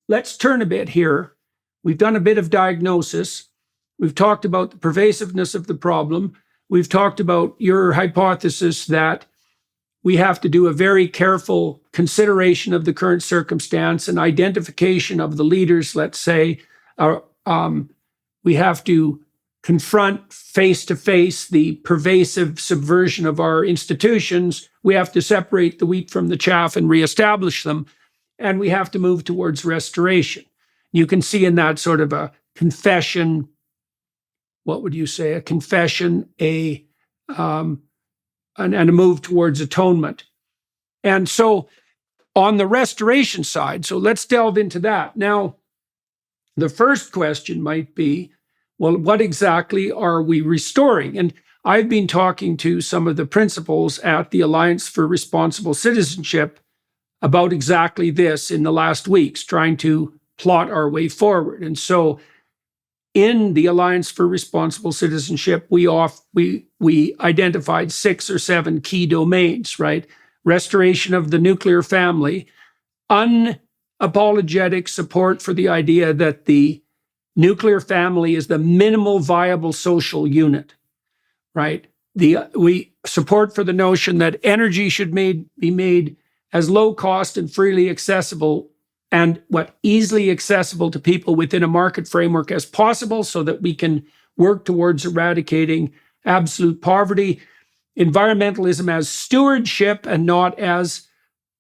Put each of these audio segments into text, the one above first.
let's turn a bit here. We've done a bit of diagnosis. We've talked about the pervasiveness of the problem. We've talked about your hypothesis that we have to do a very careful consideration of the current circumstance and identification of the leaders, let's say. We have to confront face-to-face the pervasive subversion of our institutions. We have to separate the wheat from the chaff and reestablish them. And we have to move towards restoration. You can see in that sort of a confession, what would you say? A confession, and a move towards atonement. And so on the restoration side, so let's delve into that. Now, the first question might be, well, what exactly are we restoring? And I've been talking to some of the principals at the Alliance for Responsible Citizenship about exactly this in the last weeks, trying to plot our way forward. And so in the Alliance for Responsible Citizenship, we identified 6 or 7 key domains, right? Restoration of the nuclear family, unapologetic support for the idea that the nuclear family is the minimal viable social unit, right? We support for the notion that energy should be made as low cost and freely accessible and easily accessible to people within a market framework as possible, so that we can work towards eradicating absolute poverty. Environmentalism as stewardship and not as,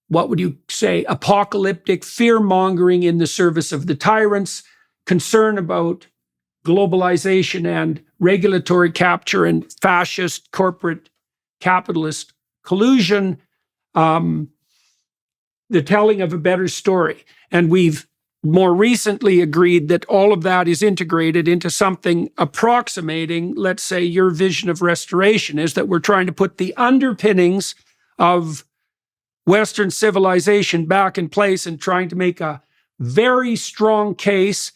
what would you say, apocalyptic fear-mongering in the service of the tyrants. Concern about globalization and regulatory capture and fascist corporate capitalist collusion. The telling of a better story. And we've more recently agreed that all of that is integrated into something approximating, let's say, your vision of restoration, is that we're trying to put the underpinnings of Western civilization back in place and trying to make a very strong case,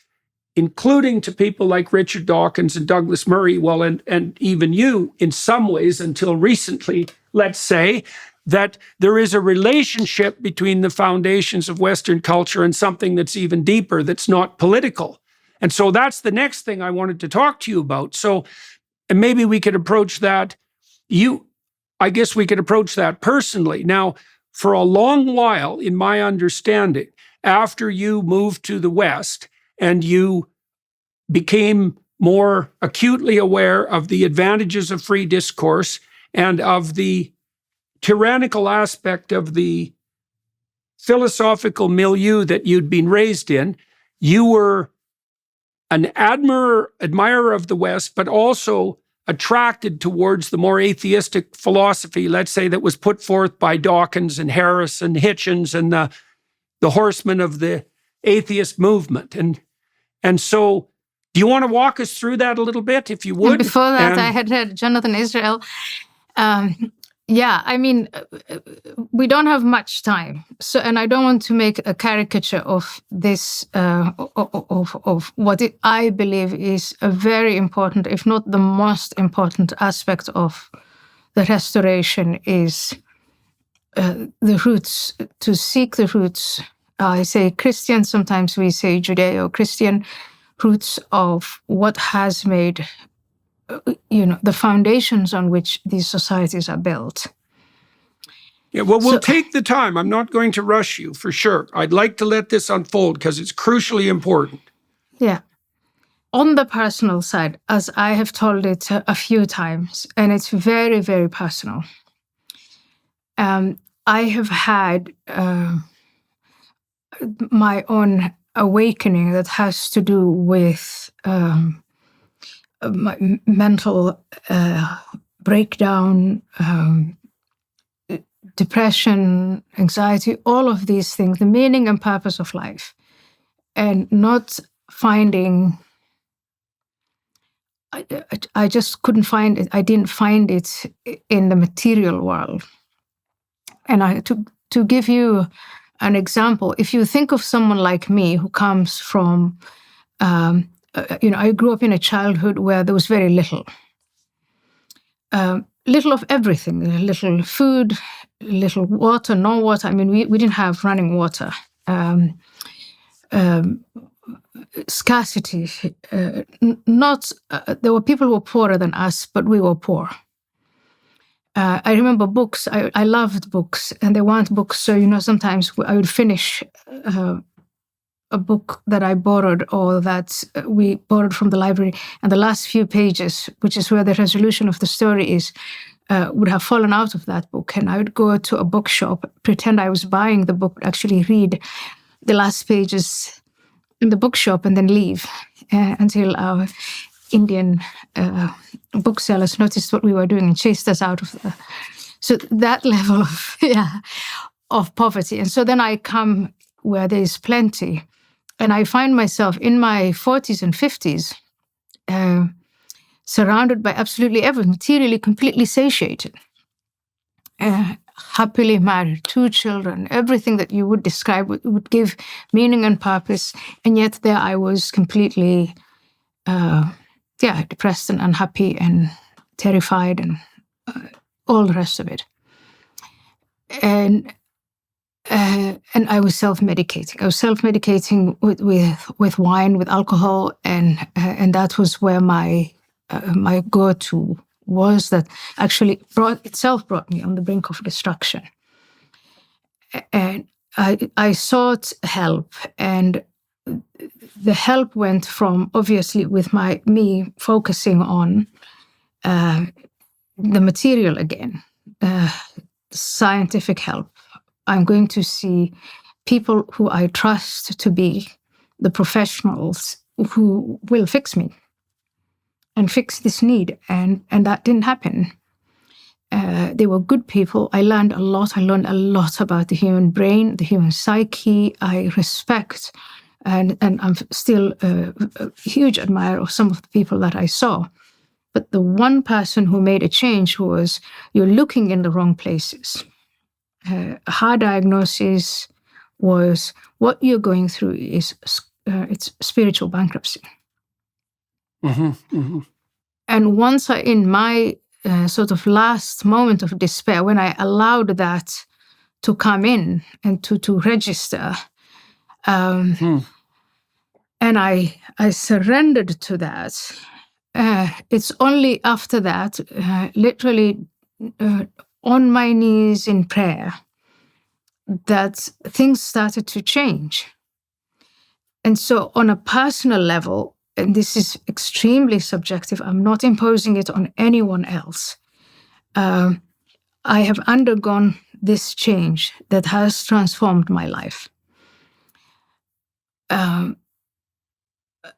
including to people like Richard Dawkins and Douglas Murray, well, and even you in some ways until recently, let's say, that there is a relationship between the foundations of Western culture and something that's even deeper, that's not political. And so that's the next thing I wanted to talk to you about. So, and maybe we could approach that. I guess we could approach that personally. Now, for a long while, in my understanding, after you moved to the West and you became more acutely aware of the advantages of free discourse and of the tyrannical aspect of the philosophical milieu that you'd been raised in, you were an admirer of the West, but also attracted towards the more atheistic philosophy, let's say, that was put forth by Dawkins and Harris and Hitchens and the horsemen of the atheist movement. And so do you want to walk us through that a little bit, if you would? And before that, I had heard Jonathan Israel. Yeah, I mean, we don't have much time. So, and I don't want to make a caricature of this, of what I believe is a very important, if not the most important aspect of the restoration, is the roots, to seek the roots. I say Christian, sometimes we say Judeo-Christian roots of what has made the foundations on which these societies are built. Yeah, well, we'll take the time. I'm not going to rush you, for sure. I'd like to let this unfold because it's crucially important. Yeah. On the personal side, as I have told it a few times, and it's very, very personal, I have had my own awakening that has to do with my mental breakdown, depression, anxiety, all of these things, the meaning and purpose of life, and not finding, I just couldn't find it. I didn't find it in the material world. And to give you an example, if you think of someone like me who comes from, I grew up in a childhood where there was very little. Little of everything, little food, little water, no water. I mean, we didn't have running water. scarcity. There were people who were poorer than us, but we were poor. I remember books. I loved books, and there weren't books. So, sometimes I would finish a book that I borrowed or that we borrowed from the library, and the last few pages, which is where the resolution of the story is, would have fallen out of that book. And I would go to a bookshop, pretend I was buying the book, actually read the last pages in the bookshop, and then leave until our Indian booksellers noticed what we were doing and chased us out of the... So that level of poverty. And so then I come where there is plenty. And I find myself in my 40s and 50s surrounded by absolutely everything, materially completely satiated, happily married, 2 children, everything that you would describe would give meaning and purpose. And yet there I was completely, depressed and unhappy and terrified and all the rest of it. And I was self-medicating. I was self-medicating with wine, with alcohol, and that was where my go-to was. That actually brought me on the brink of destruction. And I sought help, and the help went from, obviously, with me focusing on the material again, scientific help. I'm going to see people who I trust to be the professionals who will fix me and fix this need. And that didn't happen. They were good people. I learned a lot. I learned a lot about the human brain, the human psyche. I respect, and I'm still a huge admirer of some of the people that I saw. But the one person who made a change was, you're looking in the wrong places. Her diagnosis was, what you're going through is it's spiritual bankruptcy. Mm-hmm, mm-hmm. And once in my sort of last moment of despair, when I allowed that to come in and to register, and I surrendered to that, it's only after that, literally on my knees in prayer, that things started to change. And so on a personal level, and this is extremely subjective, I'm not imposing it on anyone else, I have undergone this change that has transformed my life.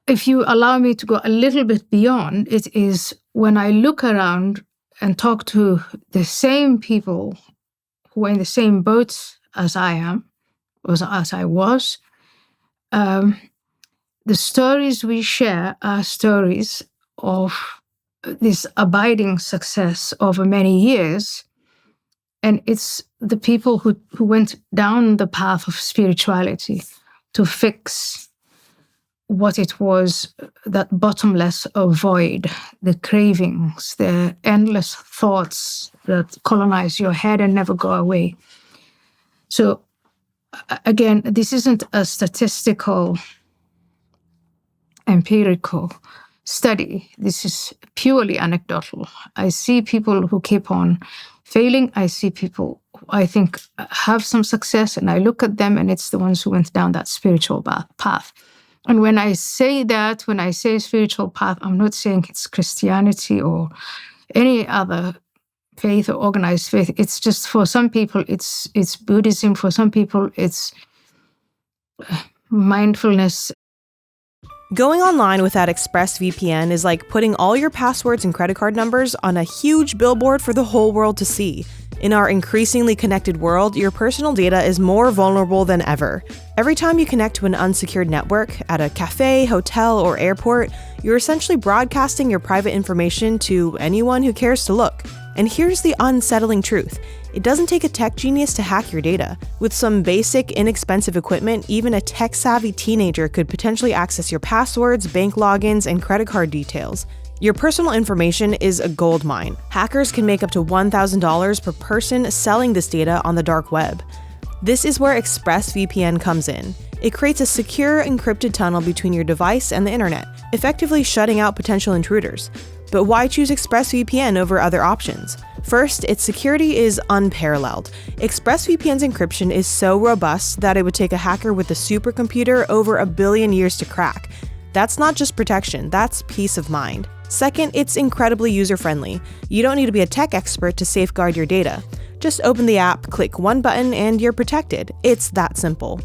If you allow me to go a little bit beyond, it is when I look around and talk to the same people who are in the same boat as I am, as I was, the stories we share are stories of this abiding success over many years. And it's the people who went down the path of spirituality to fix what it was, that bottomless void, the cravings, the endless thoughts that colonize your head and never go away. So again, this isn't a statistical, empirical study. This is purely anecdotal. I see people who keep on failing. I see people who I think have some success, and I look at them, and it's the ones who went down that spiritual path. And when I say that, when I say spiritual path, I'm not saying it's Christianity or any other faith or organized faith. It's just, for some people, it's Buddhism. For some people, it's mindfulness. Going online without ExpressVPN is like putting all your passwords and credit card numbers on a huge billboard for the whole world to see. In our increasingly connected world, your personal data is more vulnerable than ever. Every time you connect to an unsecured network at a cafe, hotel, or airport, you're essentially broadcasting your private information to anyone who cares to look. And here's the unsettling truth. It doesn't take a tech genius to hack your data. With some basic, inexpensive equipment, even a tech-savvy teenager could potentially access your passwords, bank logins, and credit card details. Your personal information is a gold mine. Hackers can make up to $1,000 per person selling this data on the dark web. This is where ExpressVPN comes in. It creates a secure, encrypted tunnel between your device and the internet, effectively shutting out potential intruders. But why choose ExpressVPN over other options? First, its security is unparalleled. ExpressVPN's encryption is so robust that it would take a hacker with a supercomputer over 1 billion years to crack. That's not just protection, that's peace of mind. Second, it's incredibly user-friendly. You don't need to be a tech expert to safeguard your data. Just open the app, click one button, and you're protected. It's that simple.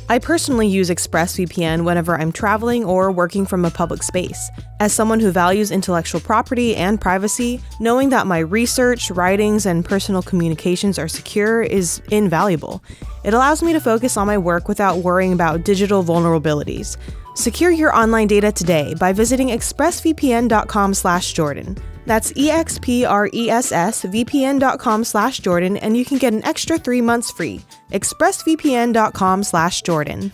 I personally use ExpressVPN whenever I'm traveling or working from a public space. As someone who values intellectual property and privacy, knowing that my research, writings, and personal communications are secure is invaluable. It allows me to focus on my work without worrying about digital vulnerabilities. Secure your online data today by visiting expressvpn.com/Jordan. That's expressvpn.com/Jordan, and you can get an extra 3 months free. expressvpn.com/Jordan.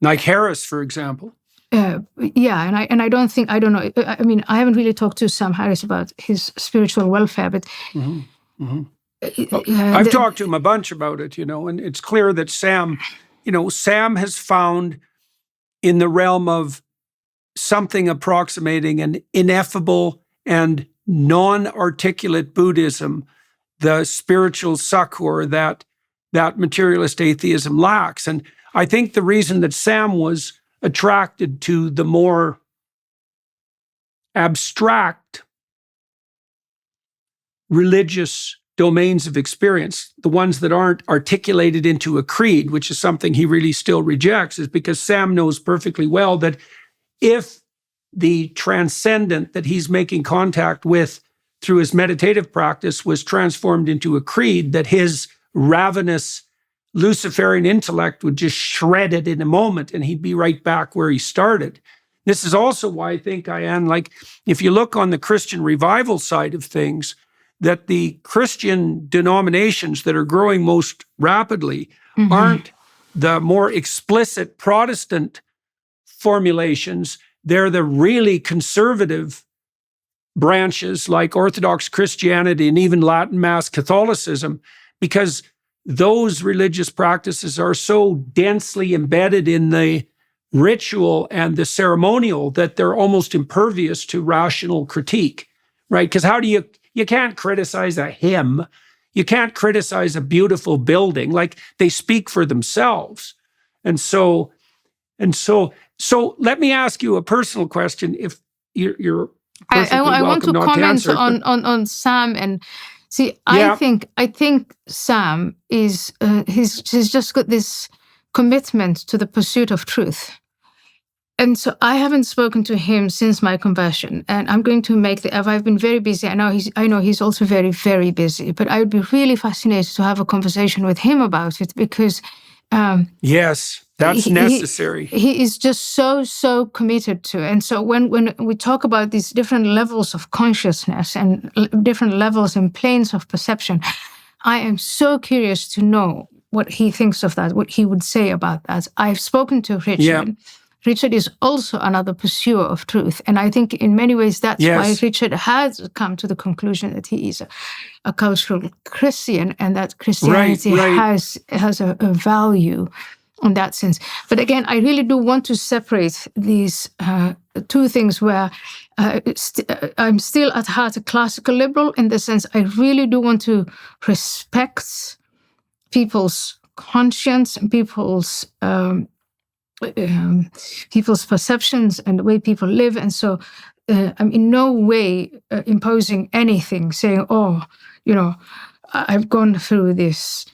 Like Harris, for example. Yeah, and I don't know. I mean, I haven't really talked to Sam Harris about his spiritual welfare, but I've talked to him a bunch about it, and it's clear that Sam has found in the realm of something approximating an ineffable and non-articulate Buddhism, the spiritual succor that materialist atheism lacks. And I think the reason that Sam was attracted to the more abstract religious domains of experience, the ones that aren't articulated into a creed, which is something he really still rejects, is because Sam knows perfectly well that if the transcendent that he's making contact with through his meditative practice was transformed into a creed, that his ravenous Luciferian intellect would just shred it in a moment and he'd be right back where he started. This is also why I think, Ayaan, like if you look on the Christian revival side of things, that the Christian denominations that are growing most rapidly aren't the more explicit Protestant formulations. They're the really conservative branches like Orthodox Christianity and even Latin Mass Catholicism, because those religious practices are so densely embedded in the ritual and the ceremonial that they're almost impervious to rational critique, right? Because you can't criticize a hymn. You can't criticize a beautiful building. Like, they speak for themselves. And so let me ask you a personal question. If you're perfectly I want to welcome not comment to answer, on Sam and see. Yeah. I think Sam is he's just got this commitment to the pursuit of truth. And so I haven't spoken to him since my conversion, and I'm going to make I've been very busy. I know he's also very, very busy, but I would be really fascinated to have a conversation with him about it because yes, that's necessary. He is just so committed to it. And so when we talk about these different levels of consciousness and different levels and planes of perception, I am so curious to know what he thinks of that, what he would say about that. I've spoken to Richard. Yeah. Richard is also another pursuer of truth. And I think in many ways that's why Richard has come to the conclusion that he is a cultural Christian and that Christianity has a value in that sense. But again, I really do want to separate these two things where I'm still at heart a classical liberal in the sense I really do want to respect people's conscience and people's perceptions and the way people live. And so I'm in no way imposing anything, saying, I've gone through this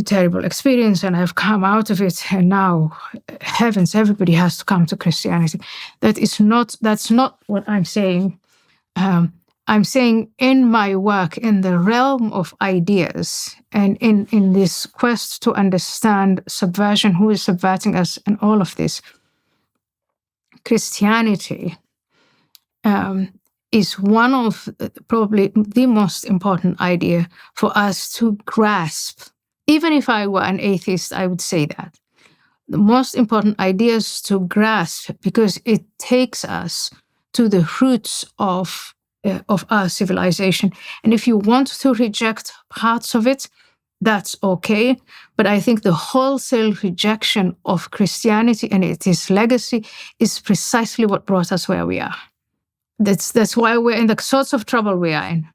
terrible experience and I've come out of it, and now, heavens, everybody has to come to Christianity. That's not what I'm saying. I'm saying in my work, in the realm of ideas, and in this quest to understand subversion, who is subverting us, and all of this, Christianity is one of probably the most important idea for us to grasp. Even if I were an atheist, I would say that. The most important ideas to grasp, because it takes us to the roots of our civilization. And if you want to reject parts of it, that's okay. But I think the wholesale rejection of Christianity and its legacy is precisely what brought us where we are. That's why we're in the sorts of trouble we are in.